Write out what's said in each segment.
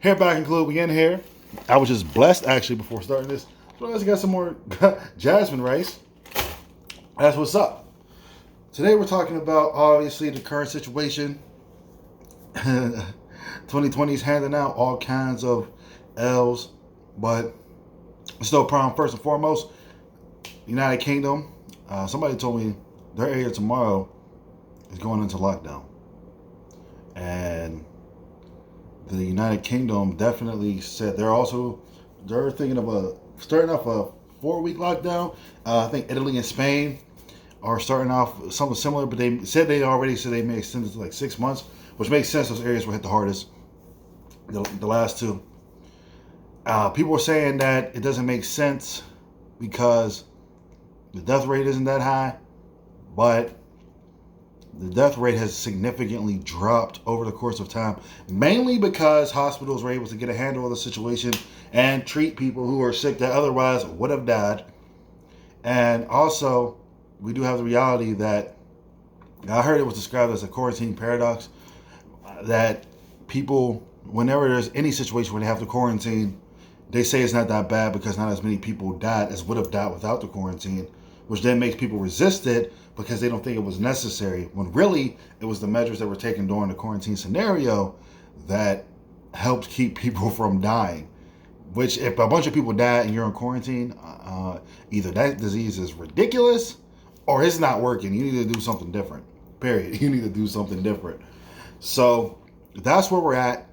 Hair back and glue, we in here. I was just blessed actually before starting this. So I got some more jasmine rice. That's what's up. Today we're talking about obviously the current situation. 2020 is handing out all kinds of L's, but it's no problem. First and foremost, United Kingdom. Somebody told me their area tomorrow is going into lockdown, and the United Kingdom definitely said they're thinking of starting off a 4-week lockdown. I think Italy and Spain are starting off something similar, but they may extend it to like 6 months, which makes sense. Those areas were hit the hardest. The last two. People are saying that it doesn't make sense because the death rate isn't that high, but the death rate has significantly dropped over the course of time, mainly because hospitals were able to get a handle of the situation and treat people who are sick that otherwise would have died. And also, we do have the reality that I heard it was described as a quarantine paradox, that people, whenever there's any situation where they have to quarantine, they say it's not that bad because not as many people died as would have died without the quarantine, which then makes people resist it because they don't think it was necessary, when really it was the measures that were taken during the quarantine scenario that helped keep people from dying. Which, if a bunch of people die and you're in quarantine, either that disease is ridiculous or it's not working. You need to do something different. Period. You need to do something different. So that's where we're at.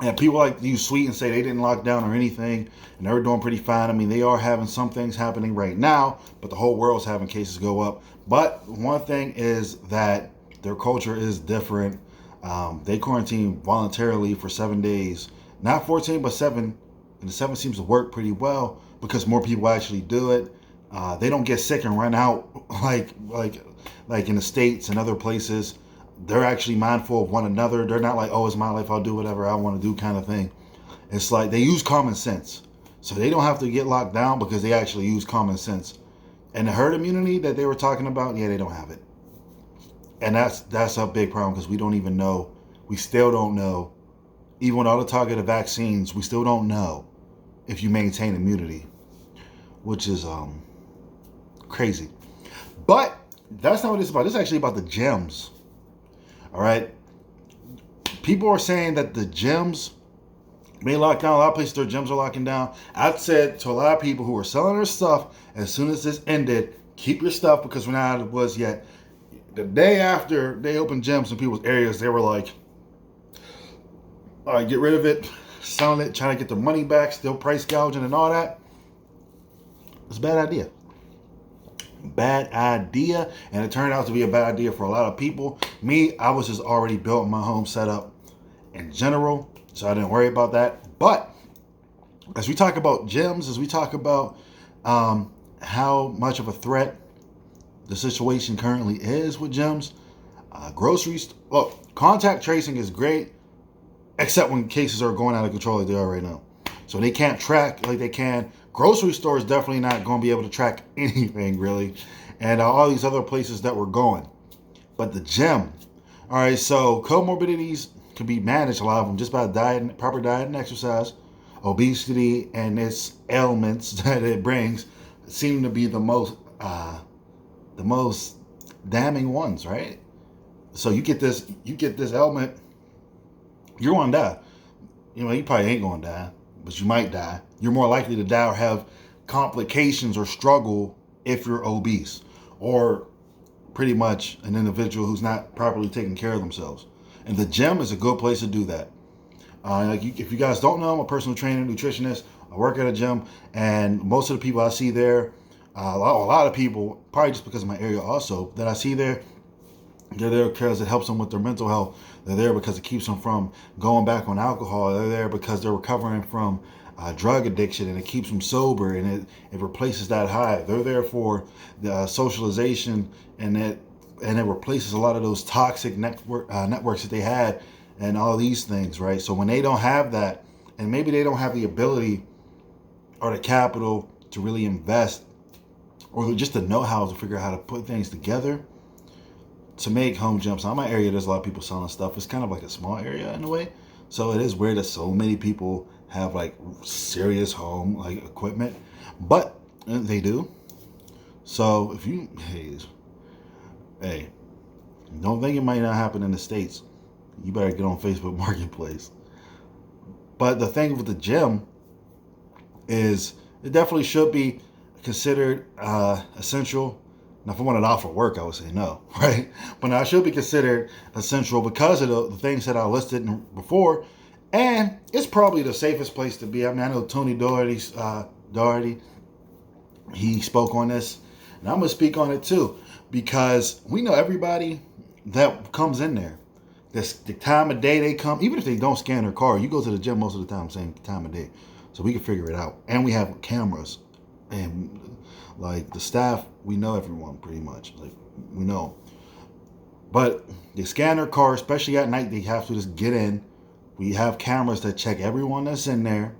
And people like to use sweet and say they didn't lock down or anything, and they're doing pretty fine. I mean, they are having some things happening right now, but the whole world's having cases go up. But one thing is that their culture is different. They quarantine voluntarily for 7 days, not 14, but 7. And the 7 seems to work pretty well because more people actually do it. They don't get sick and run out like in the States and other places. They're actually mindful of one another. They're not like, oh, it's my life, I'll do whatever I want to do kind of thing. It's like they use common sense. So they don't have to get locked down because they actually use common sense. And the herd immunity that they were talking about, yeah, they don't have it. And that's a big problem because we don't even know. We still don't know. Even with all the targeted vaccines, we still don't know if you maintain immunity, which is crazy. But that's not what it's about. It's actually about the gyms. All right. People are saying that the gyms may lock down. A lot of places, their gyms are locking down. I've said to a lot of people who are selling their stuff, as soon as this ended, keep your stuff because we're not out of the woods yet. The day after they opened gyms in people's areas, they were like, all right, get rid of it, selling it, trying to get their money back, still price gouging and all that. It's a bad idea. Bad idea, and it turned out to be a bad idea for a lot of people. Me, I was just already built my home setup in general, so I didn't worry about that. But as we talk about gyms, as we talk about how much of a threat the situation currently is with gyms, groceries, look, contact tracing is great, except when cases are going out of control like they are right now. So they can't track like they can. Grocery stores definitely not going to be able to track anything really, and all these other places that we're going. But the gym, all right. So comorbidities can be managed, a lot of them, just by diet, proper diet and exercise. Obesity and its ailments that it brings seem to be the most damning ones, right? So you get this ailment, you're going to die. You know, you probably ain't going to die, but you might die. You're more likely to die or have complications or struggle if you're obese or pretty much an individual who's not properly taking care of themselves. And the gym is a good place to do that. If you guys don't know, I'm a personal trainer, nutritionist. I work at a gym, and most of the people I see there, a lot of people, probably just because of my area also, that I see there, they're there because it helps them with their mental health. They're there because it keeps them from going back on alcohol. They're there because they're recovering from drug addiction, and it keeps them sober, and it replaces that high. They're there for the socialization, and it replaces a lot of those toxic networks that they had, and all these things, right? So when they don't have that, and maybe they don't have the ability or the capital to really invest, or just the know-how to figure out how to put things together to make home gyms. Now, in my area, there's a lot of people selling stuff. It's kind of like a small area in a way, So it is weird that so many people have like serious home like equipment, but they do. So if you, hey, don't think it might not happen in the States. You better get on Facebook Marketplace. But the thing with the gym is it definitely should be considered essential. Now, if I wanted to offer work, I would say no, right? But now it should be considered essential because of the things that I listed before, and it's probably the safest place to be. I mean, I know Tony Doherty, he spoke on this, and I'm gonna speak on it too because we know everybody that comes in there. This the time of day they come, even if they don't scan their car, you go to the gym most of the time, same time of day, so we can figure it out. And we have cameras, and like the staff, we know everyone pretty much, like we know. But they scan their car, especially at night. They have to just get in. We have cameras that check everyone that's in there.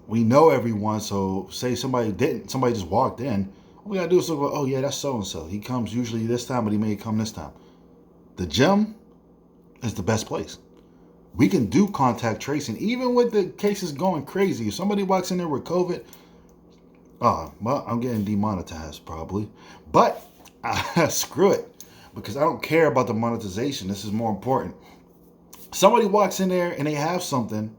We know everyone, so say somebody just walked in. All we gotta do is look, oh yeah, that's so and so. He comes usually this time, but he may come this time. The gym is the best place. We can do contact tracing, even with the cases going crazy. If somebody walks in there with COVID, well, I'm getting demonetized probably. But screw it, because I don't care about the monetization. This is more important. Somebody walks in there and they have something.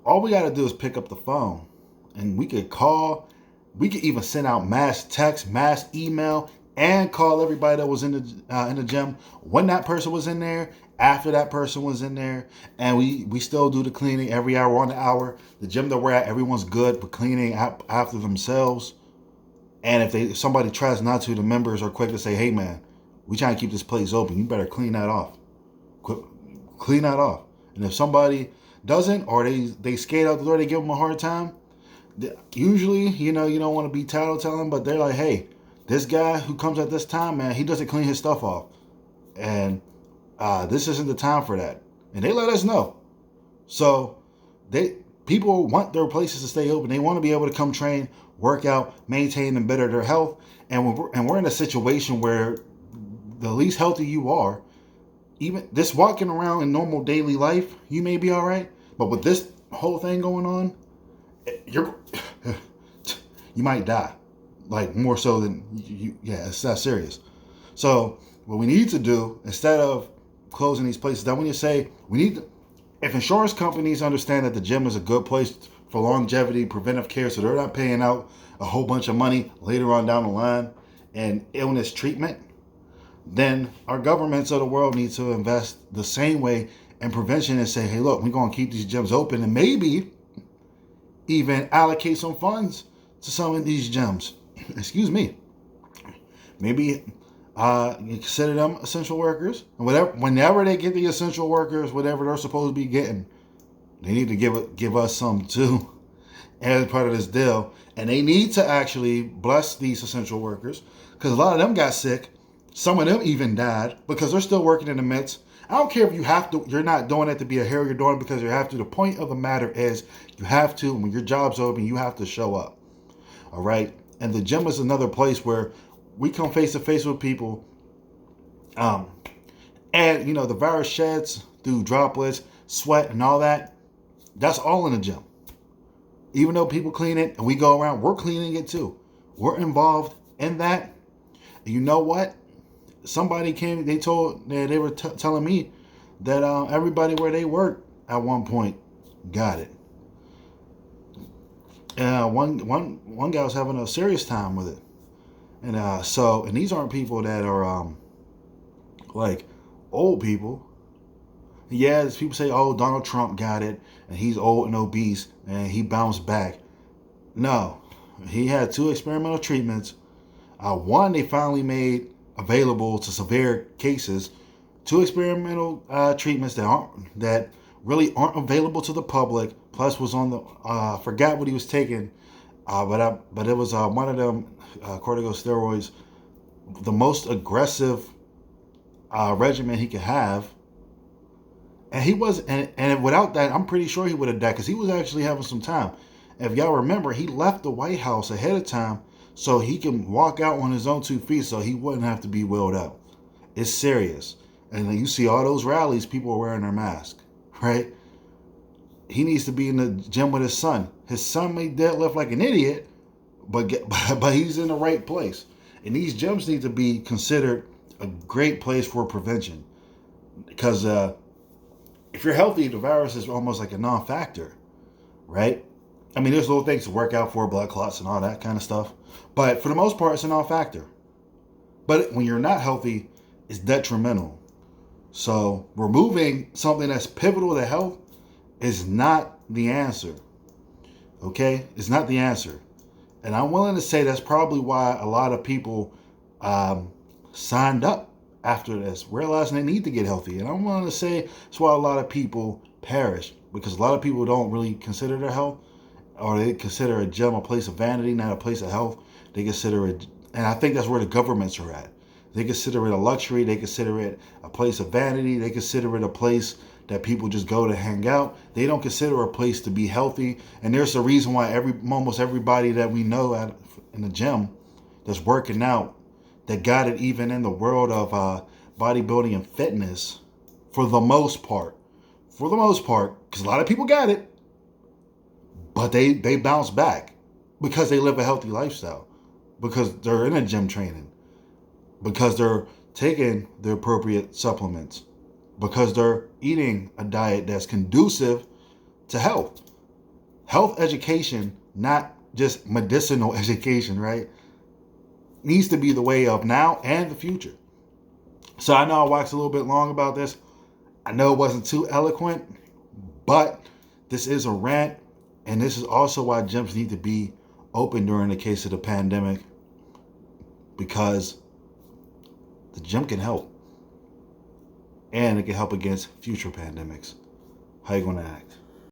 All we got to do is pick up the phone, and we could call. We could even send out mass text, mass email, and call everybody that was in the gym when that person was in there, after that person was in there, and we still do the cleaning every hour on the hour. The gym that we're at, everyone's good for cleaning after themselves. And if somebody tries not to, the members are quick to say, "Hey man, we trying to keep this place open. You better clean that off. Clean that off." And if somebody doesn't, or they skate out the door, they give them a hard time. Usually, you don't want to be tattletelling, but they're like, "Hey, this guy who comes at this time, man, he doesn't clean his stuff off, and this isn't the time for that." And they let us know. So people want their places to stay open. They want to be able to come train, work out, maintain and better their health. And we're in a situation where the least healthy you are, even this walking around in normal daily life, you may be all right. But with this whole thing going on, you might die. Like more so than you. Yeah, it's that serious. So what we need to do, instead of closing these places, then when you say if insurance companies understand that the gym is a good place for longevity, preventive care, so they're not paying out a whole bunch of money later on down the line and illness treatment, then our governments of the world need to invest the same way in prevention and say, hey, look, we're going to keep these gyms open and maybe even allocate some funds to some of these gyms. Excuse me. Maybe you consider them essential workers. And whenever they get the essential workers, whatever they're supposed to be getting, they need to give us some too as part of this deal. And they need to actually bless these essential workers because a lot of them got sick. Some of them even died because they're still working in the midst. I don't care if you're not doing it to be a hero, you're doing it because you have to. The point of the matter is you have to, when your job's open, you have to show up. All right? And the gym is another place where we come face to face with people. And, the virus sheds through droplets, sweat, and all that. That's all in the gym. Even though people clean it and we go around, we're cleaning it too. We're involved in that. And you know what? Somebody came, they were telling me that everybody where they work at one point got it. And one guy was having a serious time with it. And these aren't people that are like old people. Yeah, people say, oh, Donald Trump got it and he's old and obese and he bounced back. No, he had 2 experimental treatments. One they finally made available to severe cases. 2 experimental treatments that really aren't available to the public. Plus was on the forgot what he was taking, but it was one of them corticosteroids, the most aggressive regimen he could have. And he was, and without that, I'm pretty sure he would have died because he was actually having some time. If y'all remember, he left the White House ahead of time so he can walk out on his own 2 feet so he wouldn't have to be wheeled out. It's serious. And you see all those rallies, people are wearing their mask. right? He needs to be in the gym with his son. His son may deadlift like an idiot, but he's in the right place. And these gyms need to be considered a great place for prevention. Because if you're healthy, the virus is almost like a non-factor, right? I mean, there's little things to work out for, blood clots and all that kind of stuff. But for the most part, it's a non-factor. But when you're not healthy, it's detrimental. So removing something that's pivotal to health is not the answer. Okay? It's not the answer. And I'm willing to say that's probably why a lot of people signed up after this, realizing they need to get healthy. And I'm willing to say that's why a lot of people perish, because a lot of people don't really consider their health, or they consider a gym a place of vanity, not a place of health. They consider it, and I think that's where the governments are at. They consider it a luxury. They consider it a place of vanity. They consider it a place that people just go to hang out. They don't consider a place to be healthy. And there's a reason why almost everybody that we know in the gym that's working out, that got it even in the world of bodybuilding and fitness, for the most part, because a lot of people got it, but they bounce back because they live a healthy lifestyle, because they're in a gym training, because they're taking the appropriate supplements, because they're eating a diet that's conducive to health. Health education, not just medicinal education, right? Needs to be the way of now and the future. So I know I waxed a little bit long about this. I know it wasn't too eloquent, but this is a rant, and this is also why gyms need to be open during the case of the pandemic, because the gym can help, and it can help against future pandemics. How you gonna act?